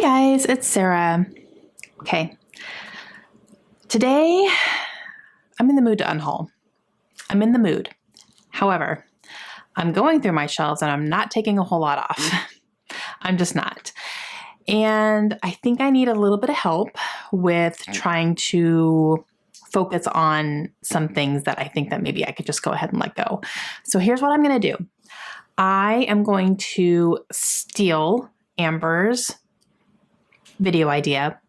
Hey guys, it's Sarah. Okay, today I'm in the mood to unhaul. I'm in the mood. However, I'm going through my shelves and I'm not taking a whole lot off. I'm just not. And I think I need a little bit of help with trying to focus on some things that I think that maybe I could just go ahead and let go. So here's what I'm going to do. I am going to steal Amber's video idea.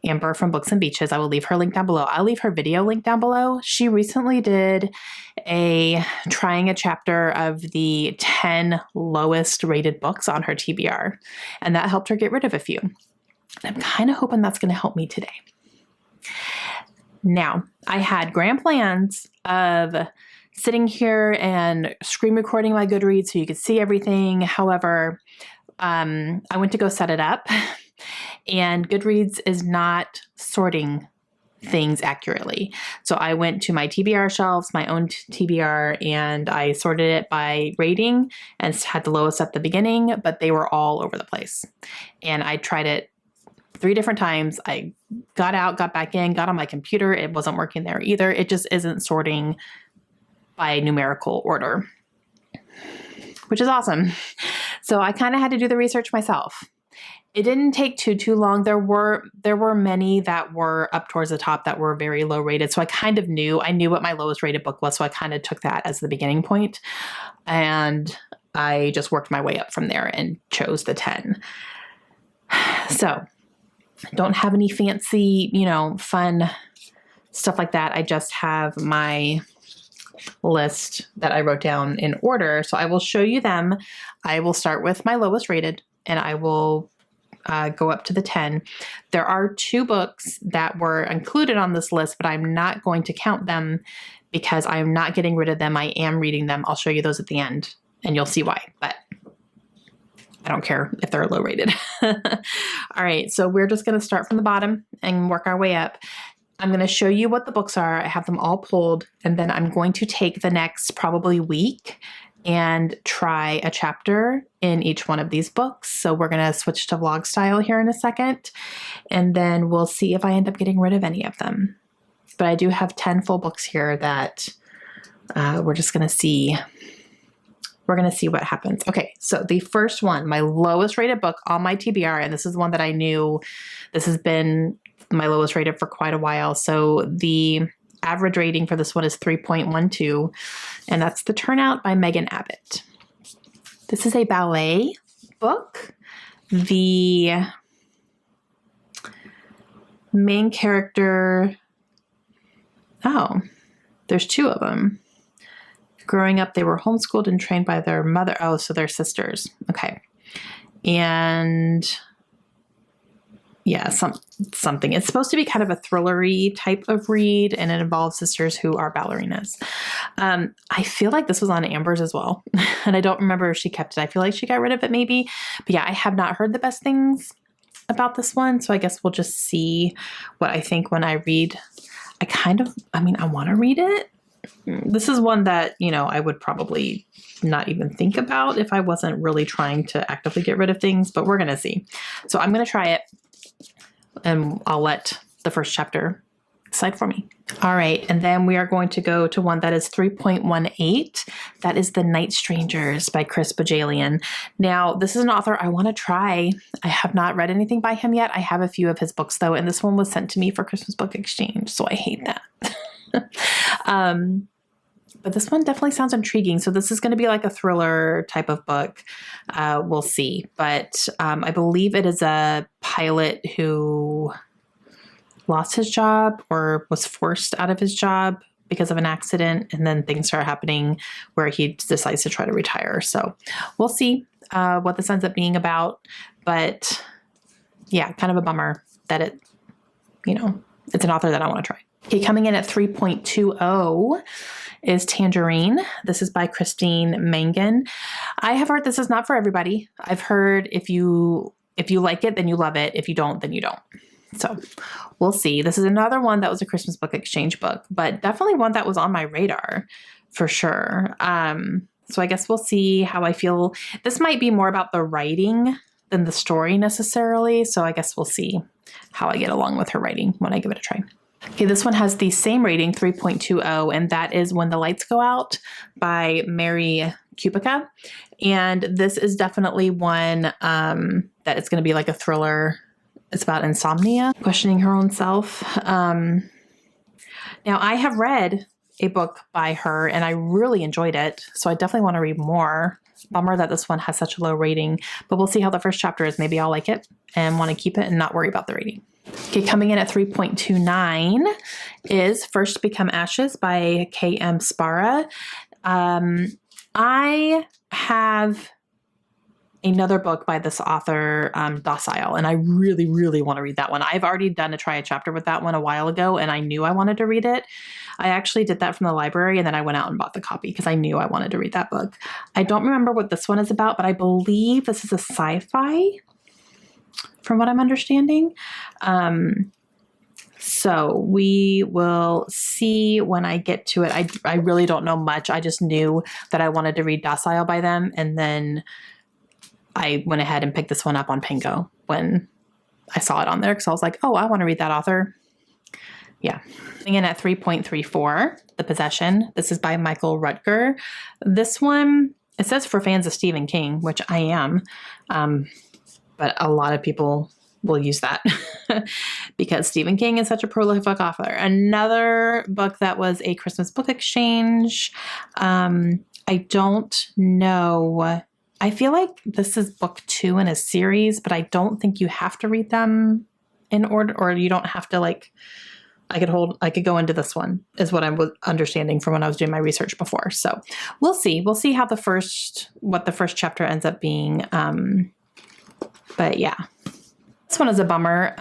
Amber from Books and Beaches. I will leave her link down below. I'll leave her video link down below. She recently did trying a chapter of the 10 lowest rated books on her TBR, and that helped her get rid of a few. I'm kind of hoping that's going to help me today. Now, I had grand plans of sitting here and screen recording my Goodreads so you could see everything. However, I went to go set it up, and Goodreads is not sorting things accurately. So I went to my TBR shelves, my own TBR, and I sorted it by rating and had the lowest at the beginning, but they were all over the place. And I tried it 3 different times. I got out, got back in, got on my computer. It wasn't working there either. It just isn't sorting by numerical order, which is awesome. So I kind of had to do the research myself. It didn't take too long. There were many that were up towards the top that were very low rated. So I knew what my lowest rated book was. So I kind of took that as the beginning point, and I just worked my way up from there and chose the 10. So I don't have any fancy, fun stuff like that. I just have my list that I wrote down in order. So I will show you them. I will start with my lowest rated, and I will go up to the 10. There are 2 books that were included on this list, but I'm not going to count them because I'm not getting rid of them. I am reading them. I'll show you those at the end and you'll see why, but I don't care if they're low rated. All right. So we're just going to start from the bottom and work our way up. I'm going to show you what the books are. I have them all pulled, and then I'm going to take the next probably week and try a chapter in each one of these books. So we're going to switch to vlog style here in a second, and then we'll see if I end up getting rid of any of them. But I do have 10 full books here that we're just going to see. We're going to see what happens. Okay, so the first one, my lowest rated book on my TBR, and this is one that I knew this has been my lowest rated for quite a while. So the average rating for this one is 3.12, and that's The Turnout by Megan Abbott. This is a ballet book. The main character, there's 2 of them. Growing up, they were homeschooled and trained by their mother. Oh, so they're sisters. Okay. And yeah, something. It's supposed to be kind of a thrillery type of read, and it involves sisters who are ballerinas. I feel like this was on Amber's as well, and I don't remember if she kept it. I feel like she got rid of it maybe. But yeah, I have not heard the best things about this one, so I guess we'll just see what I think when I read. I want to read it. This is one that, I would probably not even think about if I wasn't really trying to actively get rid of things, but we're going to see. So I'm going to try it, and I'll let the first chapter decide for me. All right. And then we are going to go to one that is 3.18. That is The Night Strangers by Chris Bajalian. Now, this is an author I want to try. I have not read anything by him yet. I have a few of his books though, and this one was sent to me for Christmas book exchange, so I hate that. But this one definitely sounds intriguing. So this is going to be like a thriller type of book. We'll see. But I believe it is a pilot who lost his job or was forced out of his job because of an accident. And then things start happening where he decides to try to retire. So we'll see what this ends up being about. But yeah, kind of a bummer that it's an author that I want to try. Okay, coming in at 3.20 is Tangerine. This is by Christine Mangan. I have heard this is not for everybody. I've heard if you like it, then you love it. If you don't, then you don't. So we'll see. This is another one that was a Christmas book exchange book, but definitely one that was on my radar for sure. So I guess we'll see how I feel. This might be more about the writing than the story necessarily. So I guess we'll see how I get along with her writing when I give it a try. Okay, this one has the same rating, 3.20, and that is When the Lights Go Out by Mary Kubica. And this is definitely one that it's going to be like a thriller. It's about insomnia, questioning her own self. Now, I have read a book by her and I really enjoyed it, so I definitely want to read more. Bummer that this one has such a low rating, but we'll see how the first chapter is. Maybe I'll like it and want to keep it and not worry about the rating. Okay, coming in at 3.29 is First Become Ashes by K.M. Spara. I have another book by this author, Docile, and I really, really want to read that one. I've already done try a chapter with that one a while ago, and I knew I wanted to read it. I actually did that from the library, and then I went out and bought the copy because I knew I wanted to read that book. I don't remember what this one is about, but I believe this is a sci-fi, from what I'm understanding. So we will see when I get to it. I really don't know much. I just knew that I wanted to read Docile by them, and then I went ahead and picked this one up on Pingo when I saw it on there because I was like, oh, I want to read that author. Yeah. Coming in at 3.34, The Possession. This is by Michael Rutger. This one, it says for fans of Stephen King, which I am, but a lot of people will use that because Stephen King is such a prolific author. Another book that was a Christmas book exchange. I don't know. I feel like this is book 2 in a series, but I don't think you have to read them in order, or you don't have to I could go into this one is what I was understanding from when I was doing my research before. So we'll see. We'll see how what the first chapter ends up being. But yeah, this one is a bummer.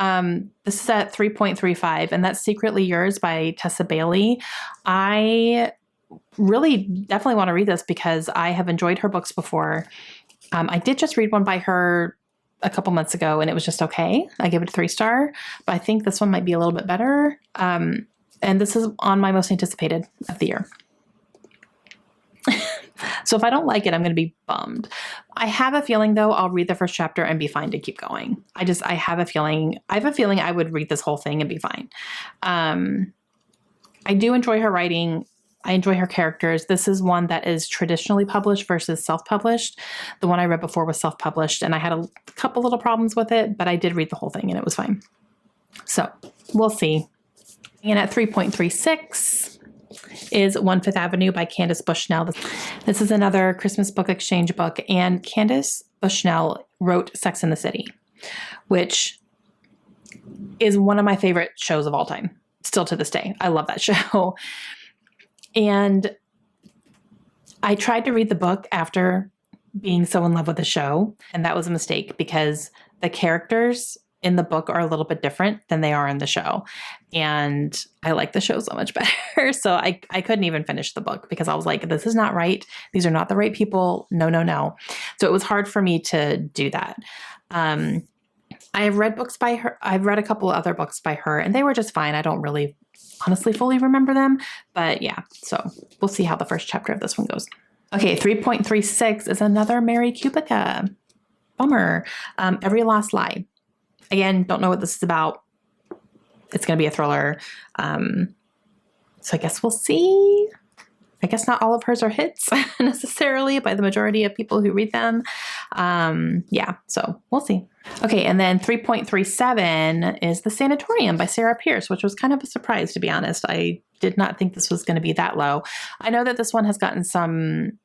This is at 3.35, and that's Secretly Yours by Tessa Bailey. I really definitely want to read this because I have enjoyed her books before. I did just read one by her a couple months ago and it was just okay. I gave it a 3-star, but I think this one might be a little bit better. And this is on my most anticipated of the year. So if I don't like it, I'm going to be bummed. I have a feeling though, I'll read the first chapter and be fine to keep going. I have a feeling I would read this whole thing and be fine. I do enjoy her writing. I enjoy her characters. This is one that is traditionally published versus self-published. The one I read before was self-published, and I had a couple little problems with it, but I did read the whole thing and it was fine. So we'll see. And at 3.36 is One Fifth Avenue by Candace Bushnell. This is another Christmas book exchange book, and Candace Bushnell wrote Sex and the City, which is one of my favorite shows of all time. Still to this day. I love that show. And I tried to read the book after being so in love with the show, and that was a mistake because the characters in the book are a little bit different than they are in the show. And I like the show so much better. So I couldn't even finish the book because I was like, this is not right. These are not the right people. No, no, no. So it was hard for me to do that. I have read books by her. I've read a couple of other books by her and they were just fine. I don't really honestly fully remember them, but yeah, so we'll see how the first chapter of this one goes. Okay, 3.36 is another Mary Kubica. Bummer. Every Last Lie. Again, don't know what this is about. It's going to be a thriller. So I guess we'll see. I guess not all of hers are hits necessarily by the majority of people who read them. Yeah, so we'll see. Okay, and then 3.37 is The Sanatorium by Sarah Pierce, which was kind of a surprise, to be honest. I did not think this was going to be that low. I know that this one has gotten some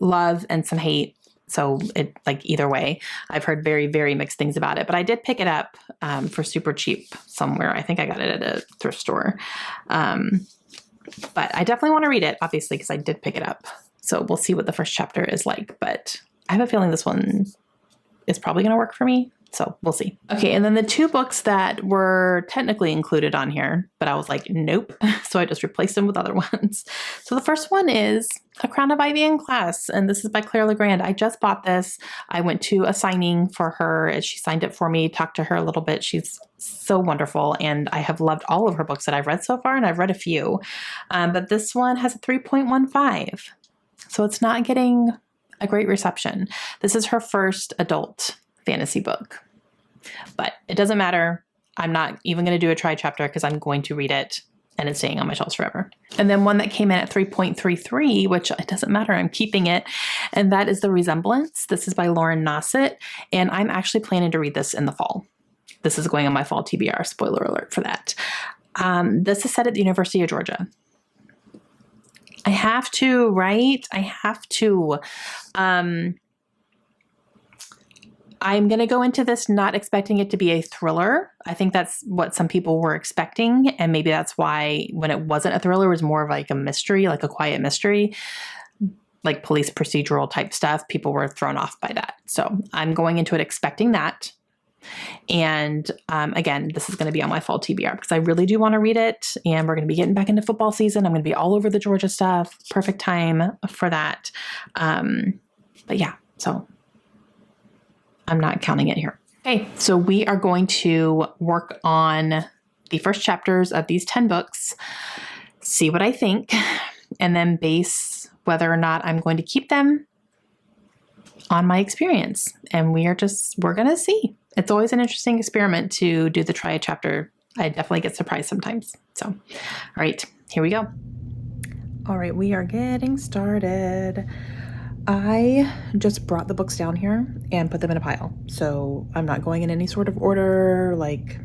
love and some hate. So it either way, I've heard very, very mixed things about it, but I did pick it up for super cheap somewhere. I think I got it at a thrift store. But I definitely want to read it, obviously, because I did pick it up. So we'll see what the first chapter is like, but I have a feeling this one is probably going to work for me. So we'll see. Okay, and then the 2 books that were technically included on here, but I was like, nope. So I just replaced them with other ones. So the first one is A Crown of Ivy in Class, and this is by Claire Legrand. I just bought this. I went to a signing for her, and she signed it for me, talked to her a little bit. She's so wonderful, and I have loved all of her books that I've read so far, and I've read a few. But this one has a 3.15, so it's not getting a great reception. This is her first adult fantasy book. But it doesn't matter. I'm not even going to do a try chapter because I'm going to read it and it's staying on my shelves forever. And then one that came in at 3.33, which it doesn't matter, I'm keeping it. And that is The Resemblance. This is by Lauren Nossett. And I'm actually planning to read this in the fall. This is going on my fall TBR, spoiler alert for that. This is set at the University of Georgia. I have to, right? I have to. I'm going to go into this not expecting it to be a thriller. I think that's what some people were expecting. And maybe that's why when it wasn't a thriller, it was more of like a mystery, like a quiet mystery, like police procedural type stuff. People were thrown off by that. So I'm going into it expecting that. And again, this is going to be on my fall TBR because I really do want to read it. And we're going to be getting back into football season. I'm going to be all over the Georgia stuff. Perfect time for that. But yeah, so I'm not counting it here. Okay, so we are going to work on the first chapters of these 10 books, see what I think, and then base whether or not I'm going to keep them on my experience. And we're going to see. It's always an interesting experiment to do the try a chapter. I definitely get surprised sometimes. So, all right, here we go. All right, we are getting started. I just brought the books down here and put them in a pile. So I'm not going in any sort of order. Like,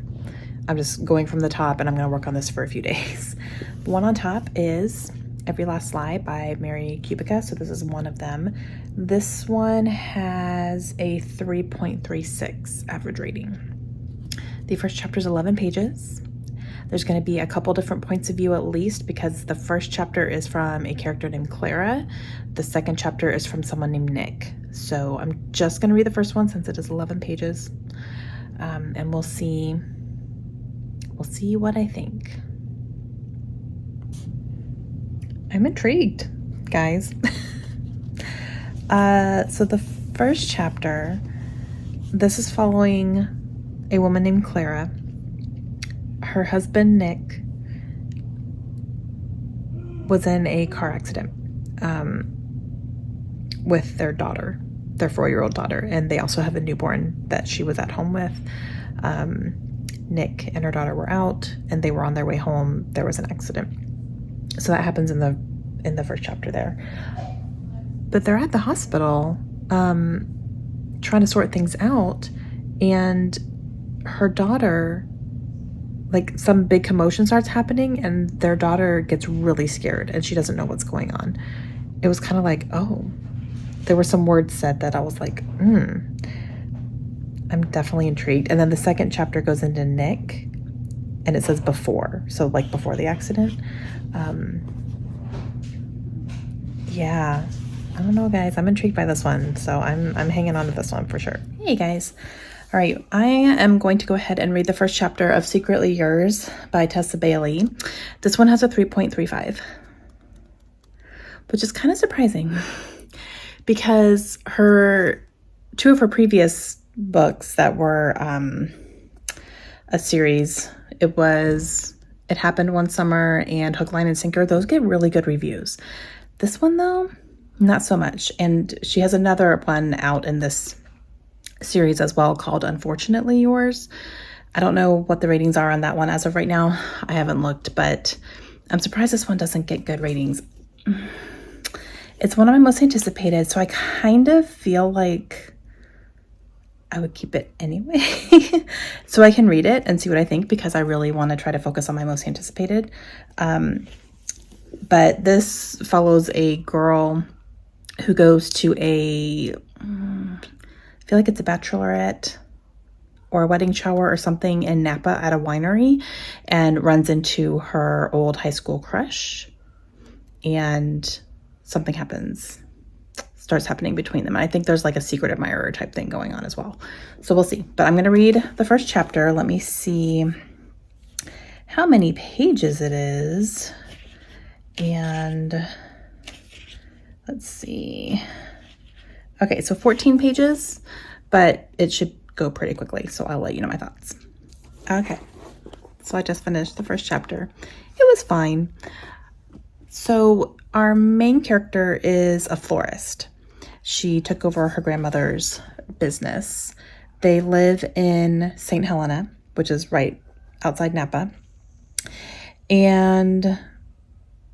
I'm just going from the top and I'm going to work on this for a few days. The one on top is Every Last Lie by Mary Kubica. So this is one of them. This one has a 3.36 average rating. The first chapter is 11 pages. There's going to be a couple different points of view at least because the first chapter is from a character named Clara. The second chapter is from someone named Nick. So I'm just going to read the first one since it is 11 pages. And we'll see what I think. I'm intrigued, guys. So the first chapter, this is following a woman named Clara. Her husband, Nick, was in a car accident with their daughter, their 4-year-old daughter, and they also have a newborn that she was at home with. Nick and her daughter were out, and they were on their way home. There was an accident. So that happens in the first chapter there. But they're at the hospital trying to sort things out, and her daughter, like some big commotion starts happening and their daughter gets really scared and she doesn't know what's going on. It was kind of like, oh, there were some words said that I was like, I'm definitely intrigued. And then the second chapter goes into Nick and it says before. So like before the accident. Yeah, I don't know, guys. I'm intrigued by this one. So I'm hanging on to this one for sure. Hey guys. All right, I am going to go ahead and read the first chapter of Secretly Yours by Tessa Bailey. This one has a 3.35, which is kind of surprising because two of her previous books that were a series, It Happened One Summer and Hook, Line, and Sinker, those get really good reviews. This one, though, not so much. And she has another one out in this series as well called Unfortunately Yours. I don't know what the ratings are on that one as of right now. I haven't looked, but I'm surprised this one doesn't get good ratings. It's one of my most anticipated, so I kind of feel like I would keep it anyway so I can read it and see what I think because I really want to try to focus on my most anticipated. But this follows a girl who goes to I feel like it's a bachelorette or a wedding shower or something in Napa at a winery and runs into her old high school crush and something starts happening between them. And I think there's like a secret admirer type thing going on as well. So we'll see. But I'm going to read the first chapter. Let me see how many pages it is. And let's see. Okay, so 14 pages, but it should go pretty quickly, so I'll let you know my thoughts. Okay, so I just finished the first chapter. It was fine. So our main character is a florist. She took over her grandmother's business They live in St. Helena, which is right outside Napa. And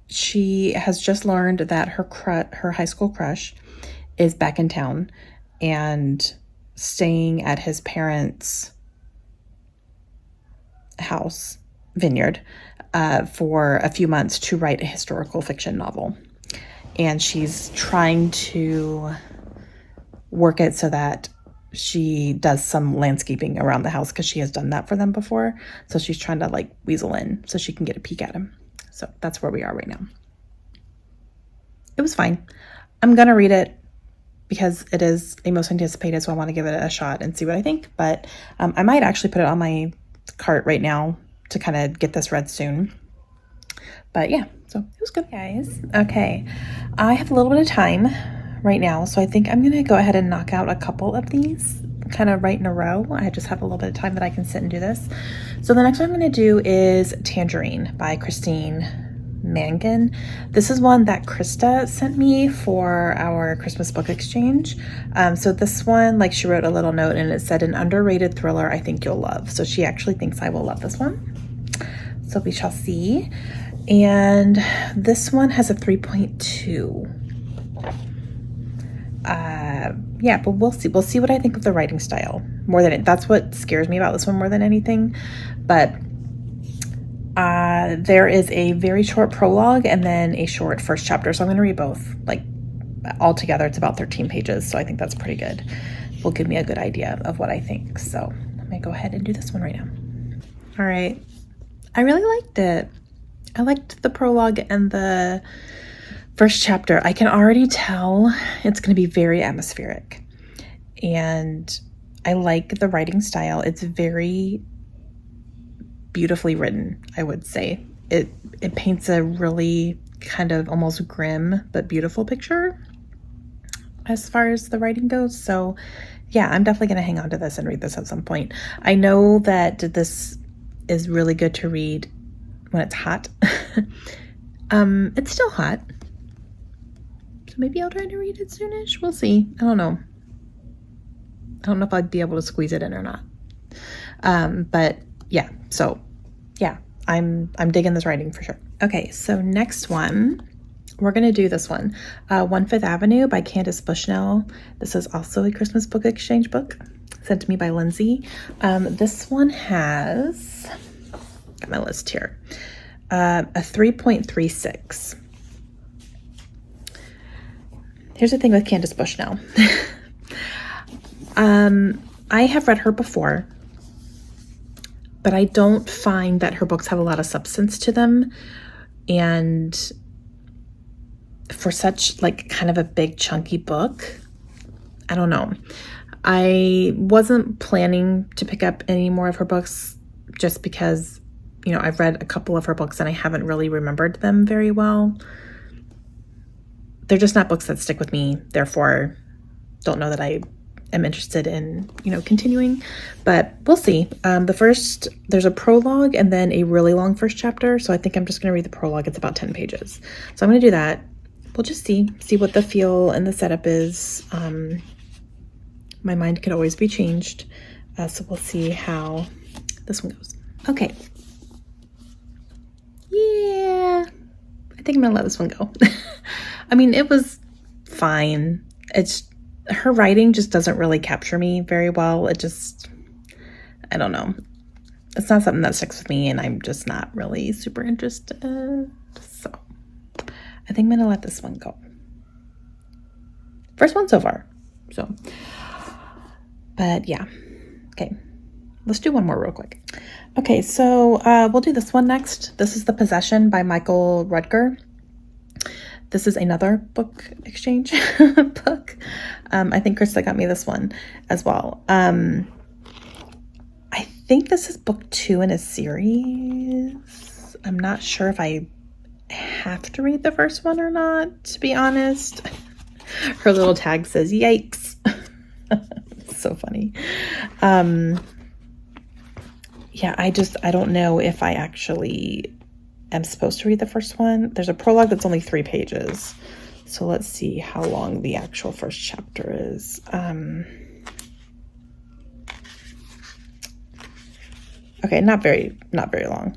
she has just learned that her high school crush is back in town and staying at his parents' house, vineyard, for a few months to write a historical fiction novel. And she's trying to work it so that she does some landscaping around the house because she has done that for them before. So she's trying to like weasel in so she can get a peek at him. So that's where we are right now. It was fine. I'm going to read it because it is a most anticipated, so I want to give it a shot and see what I think. But I might actually put it on my cart right now to kind of get this read soon. But yeah, so it was good, guys. Okay, I have a little bit of time right now, so I think I'm going to go ahead and knock out a couple of these kind of right in a row. I just have a little bit of time that I can sit and do this. So the next one I'm going to do is Tangerine by Christine Mangan. This is one that Krista sent me for our Christmas book exchange. So this one, like, she wrote a little note and it said, an underrated thriller I think you'll love. So she actually thinks I will love this one. So we shall see. And this one has a 3.2. Yeah, but we'll see. We'll see what I think of the writing style more than it. That's what scares me about this one more than anything. But there is a very short prologue and then a short first chapter. So I'm going to read both, like, all together. It's about 13 pages. So I think that's pretty good. Will give me a good idea of what I think. So I'm going to go ahead and do this one right now. All right. I really liked it. I liked the prologue and the first chapter. I can already tell it's going to be very atmospheric. And I like the writing style. It's very beautifully written, I would say. It paints a really kind of almost grim but beautiful picture as far as the writing goes. So yeah, I'm definitely going to hang on to this and read this at some point. I know that this is really good to read when it's hot. It's still hot. So maybe I'll try to read it soonish. We'll see. I don't know. I don't know if I'd be able to squeeze it in or not. But yeah, so yeah, I'm digging this writing for sure. Okay, so next one, we're going to do this one. 1 Fifth Avenue by Candace Bushnell. This is also a Christmas book exchange book sent to me by Lindsay. This one has, got my list here, a 3.36. Here's the thing with Candace Bushnell. I have read her before, but I don't find that her books have a lot of substance to them. And for such like kind of a big chunky book, I don't know. I wasn't planning to pick up any more of her books just because, you know, I've read a couple of her books and I haven't really remembered them very well. They're just not books that stick with me. Therefore, don't know that I am interested in, you know, continuing, but we'll see. There's a prologue and then a really long first chapter. So I think I'm just going to read the prologue. It's about 10 pages. So I'm going to do that. We'll just see what the feel and the setup is. My mind could always be changed. So we'll see how this one goes. Okay. Yeah, I think I'm going to let this one go. I mean, it was fine. Her writing just doesn't really capture me very well. I don't know. It's not something that sticks with me, and I'm just not really super interested. So I think I'm going to let this one go. First one so far. So, but yeah. Okay. Let's do one more real quick. Okay, so we'll do this one next. This is The Possession by Michael Rutger. This is another book exchange book. I think Krista got me this one as well. I think this is book 2 in a series. I'm not sure if I have to read the first one or not, to be honest. Her little tag says, yikes. So funny. Yeah, I don't know if I actually am supposed to read the first one. There's a prologue that's only 3 pages. So let's see how long the actual first chapter is. Okay, not very long.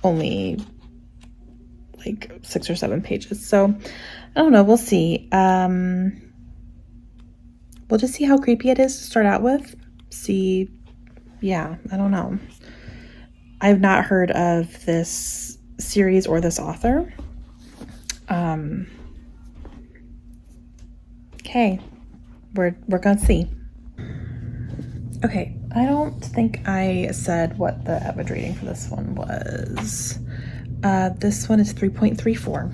Only like 6 or 7 pages. So I don't know. We'll see. We'll just see how creepy it is to start out with. See, yeah, I don't know. I've not heard of this series or this author. Okay, we're gonna see. Okay, I don't think I said what the average rating for this one was. This one is 3.34.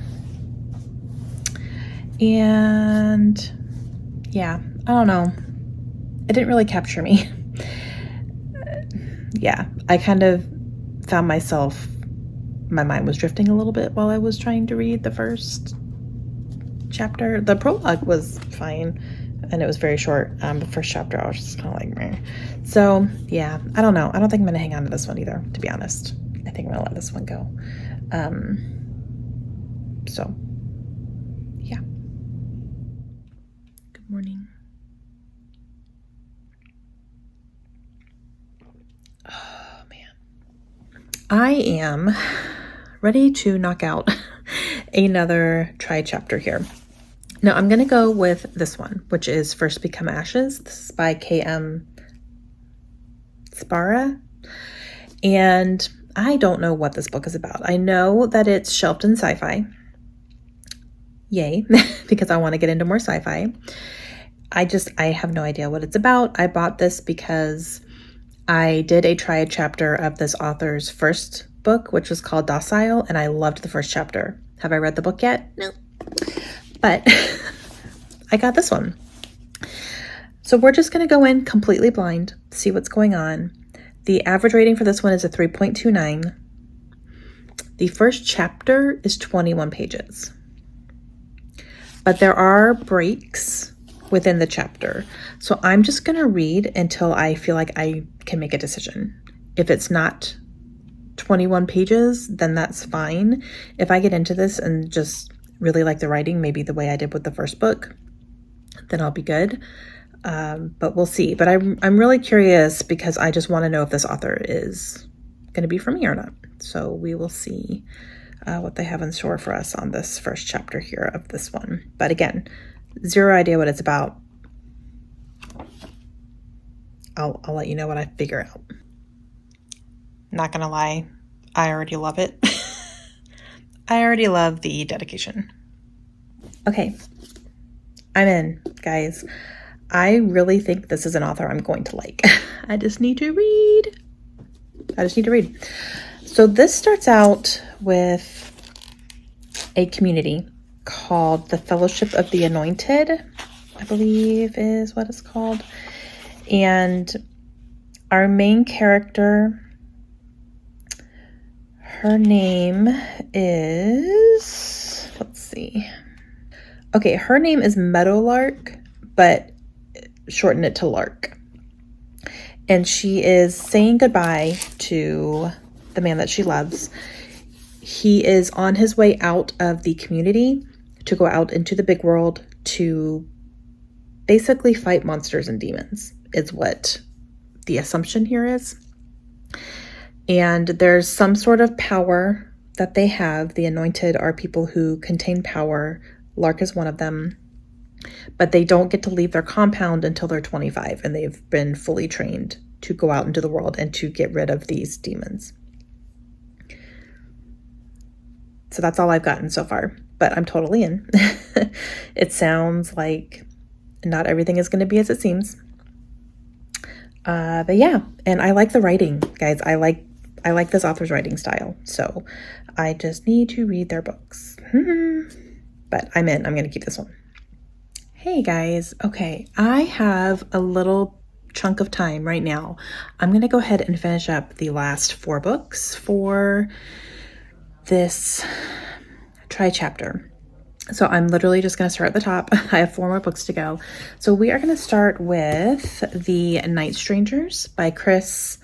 And yeah, I don't know. It didn't really capture me. Yeah, I kind of found myself, my mind was drifting a little bit while I was trying to read the first chapter. The prologue was fine, and it was very short. The first chapter, I was just kind of like, meh. So yeah, I don't know. I don't think I'm going to hang on to this one either, to be honest. I think I'm going to let this one go. So yeah. Good morning. Oh man. I am ready to knock out another try chapter here. Now I'm going to go with this one, which is First Become Ashes. This is by K.M. Spara. And I don't know what this book is about. I know that it's shelved in sci-fi. Yay, because I want to get into more sci-fi. I have no idea what it's about. I bought this because I did a triad chapter of this author's first book, which was called Docile, and I loved the first chapter. Have I read the book yet? No. But I got this one. So we're just going to go in completely blind, see what's going on. The average rating for this one is a 3.29. The first chapter is 21 pages. But there are breaks within the chapter. So I'm just going to read until I feel like I can make a decision. If it's not 21 pages, then that's fine. If I get into this and just really like the writing, maybe the way I did with the first book, then I'll be good. But we'll see. But I'm really curious because I just want to know if this author is going to be for me or not. So we will see what they have in store for us on this first chapter here of this one. But again, zero idea what it's about. I'll let you know what I figure out. Not gonna lie, I already love it. I already love the dedication. Okay, I'm in, guys. I really think this is an author I'm going to like. I just need to read. So this starts out with a community called the Fellowship of the Anointed, I believe is what it's called. And our main character, her name is, let's see. Okay, her name is Meadowlark, but shorten it to Lark. And she is saying goodbye to the man that she loves. He is on his way out of the community to go out into the big world to basically fight monsters and demons, is what the assumption here is. And there's some sort of power that they have. The anointed are people who contain power. Lark is one of them. But they don't get to leave their compound until they're 25, and they've been fully trained to go out into the world and to get rid of these demons. So that's all I've gotten so far, but I'm totally in. It sounds like not everything is going to be as it seems. But yeah, and I like the writing, guys. I like this author's writing style, so I just need to read their books. But I'm in. I'm going to keep this one. Hey guys, okay, I have a little chunk of time right now. I'm going to go ahead and finish up the last 4 books for this try chapter. So I'm literally just going to start at the top. I have 4 more books to go. So we are going to start with The Night Strangers by Chris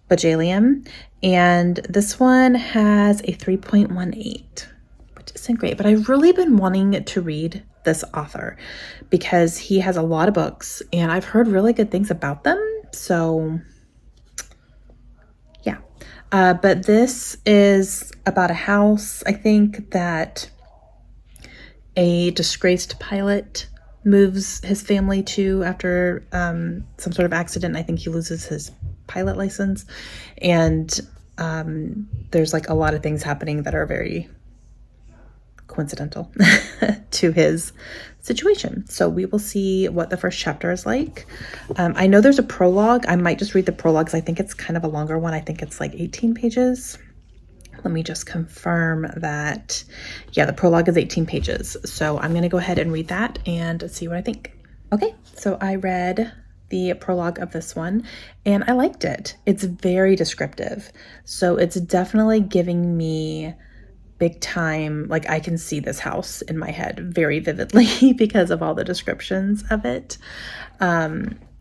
Bajalian. And this one has a 3.18, which isn't great, but I've really been wanting to read this author because he has a lot of books and I've heard really good things about them. So yeah, But this is about a house, I think, that a disgraced pilot moves his family to after some sort of accident. I think he loses his pilot license. And there's like a lot of things happening that are very coincidental to his situation. So we will see what the first chapter is like. I know there's a prologue. I might just read the prologue because I think it's kind of a longer one. I think it's like 18 pages. Let me just confirm that. Yeah, the prologue is 18 pages. So I'm going to go ahead and read that and see what I think. Okay, so I read the prologue of this one and I liked it. It's very descriptive. So it's definitely giving me big time, like I can see this house in my head very vividly because of all the descriptions of it.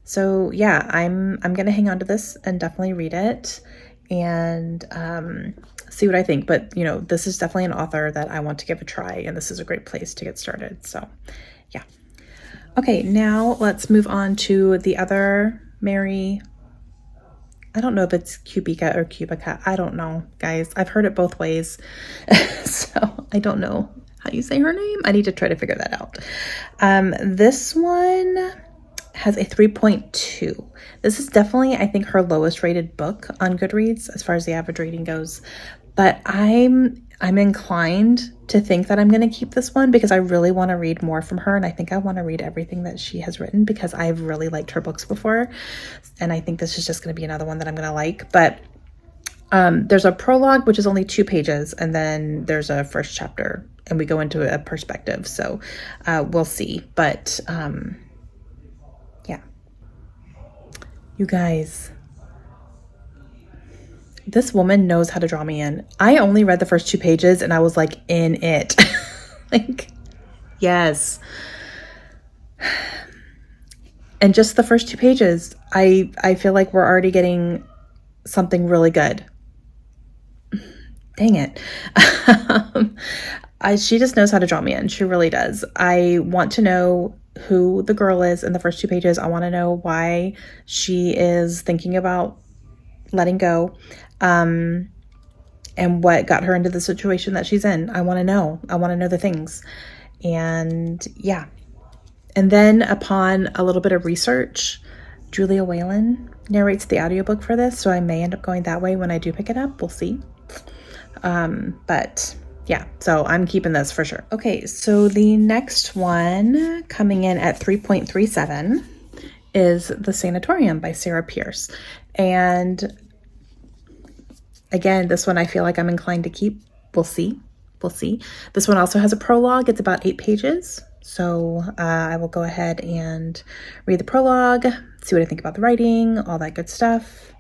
So yeah, I'm going to hang on to this and definitely read it and see what I think. But you know, this is definitely an author that I want to give a try, and this is a great place to get started. So yeah. Okay, now let's move on to the other Mary. I don't know if it's Cubica or Cubica. I don't know, guys. I've heard it both ways. So I don't know how you say her name. I need to try to figure that out. This one has a 3.2. This is definitely, I think, her lowest rated book on Goodreads as far as the average rating goes. But I'm inclined to think that I'm going to keep this one because I really want to read more from her. And I think I want to read everything that she has written because I've really liked her books before. And I think this is just going to be another one that I'm going to like. But there's a prologue, which is only 2 pages. And then there's a first chapter and we go into a perspective. So we'll see. But yeah, you guys, this woman knows how to draw me in. I only read the first 2 pages and I was like in it. Like, yes. And just the first 2 pages, I feel like we're already getting something really good. Dang it. She just knows how to draw me in. She really does. I want to know who the girl is in the first 2 pages. I want to know why she is thinking about letting go. And what got her into the situation that she's in. I want to know. I want to know the things. And yeah. And then upon a little bit of research, Julia Whalen narrates the audiobook for this. So I may end up going that way when I do pick it up. We'll see. But yeah, so I'm keeping this for sure. Okay, so the next one coming in at 3.37 is The Sanatorium by Sarah Pierce. And again, this one I feel like I'm inclined to keep. We'll see. We'll see. This one also has a prologue. It's about 8 pages. So I will go ahead and read the prologue, see what I think about the writing, all that good stuff.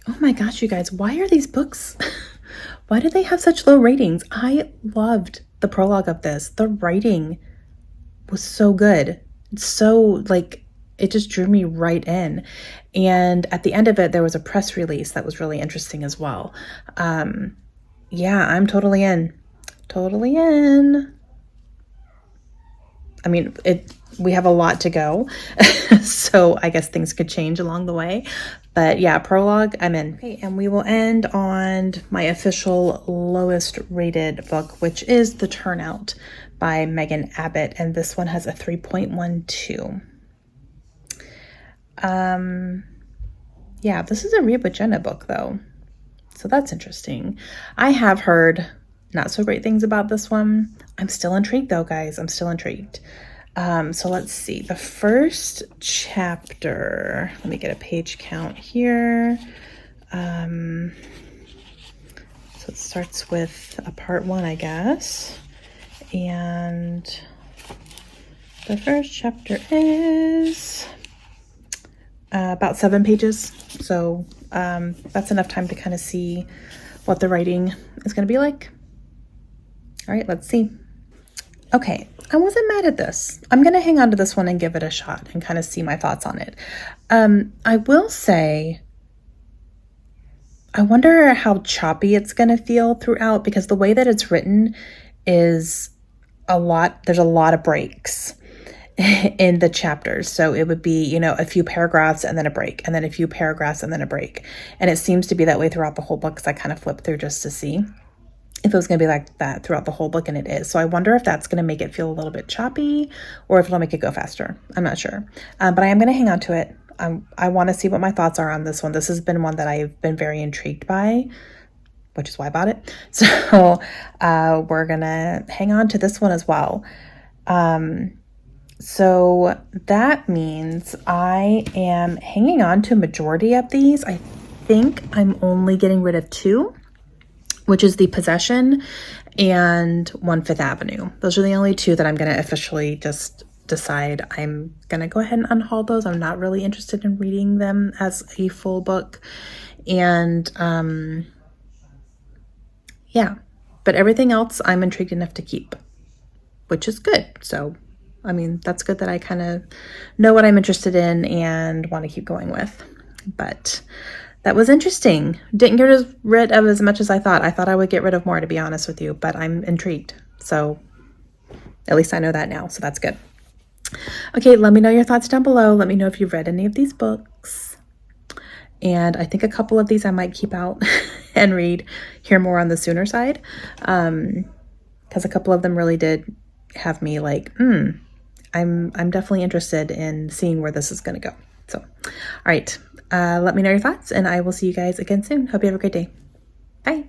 Oh my gosh, you guys, why are these books? Why do they have such low ratings? I loved the prologue of this. The writing was so good. So like, it just drew me right in. And at the end of it, there was a press release that was really interesting as well. Yeah, I'm totally in. Totally in. I mean, we have a lot to go. So I guess things could change along the way. But yeah, prologue, I'm in. Okay, and we will end on my official lowest rated book, which is The Turnout by Megan Abbott. And this one has a 3.12. Yeah, this is a Read with Jenna book though. So that's interesting. I have heard not so great things about this one. I'm still intrigued though, guys. I'm still intrigued. So let's see. The first chapter, let me get a page count here. So it starts with a part 1, I guess. And the first chapter is about 7 pages. So that's enough time to kind of see what the writing is going to be like. All right, let's see. Okay, I wasn't mad at this. I'm going to hang on to this one and give it a shot and kind of see my thoughts on it. I will say, I wonder how choppy it's going to feel throughout because the way that it's written is there's a lot of breaks. in the chapters. So it would be, you know, a few paragraphs and then a break, and then a few paragraphs and then a break. And it seems to be that way throughout the whole book, because I kind of flipped through just to see if it was going to be like that throughout the whole book, and it is. So I wonder if that's going to make it feel a little bit choppy or if it'll make it go faster. I'm not sure. But I am going to hang on to it. I want to see what my thoughts are on this one. This has been one that I've been very intrigued by, which is why I bought it. So we're going to hang on to this one as well. So that means I am hanging on to a majority of these. I think I'm only getting rid of 2, which is The Possession and 1 Fifth Avenue. Those are the only 2 that I'm going to officially just decide I'm going to go ahead and unhaul those. I'm not really interested in reading them as a full book. And yeah, but everything else I'm intrigued enough to keep, which is good. So, I mean, that's good that I kind of know what I'm interested in and want to keep going with. But that was interesting. Didn't get rid of as much as I thought. I thought I would get rid of more, to be honest with you, but I'm intrigued. So at least I know that now. So that's good. Okay, let me know your thoughts down below. Let me know if you've read any of these books. And I think a couple of these I might keep out and read here more on the sooner side. Because a couple of them really did have me like, I'm definitely interested in seeing where this is going to go. So, all right. Let me know your thoughts, and I will see you guys again soon. Hope you have a great day. Bye.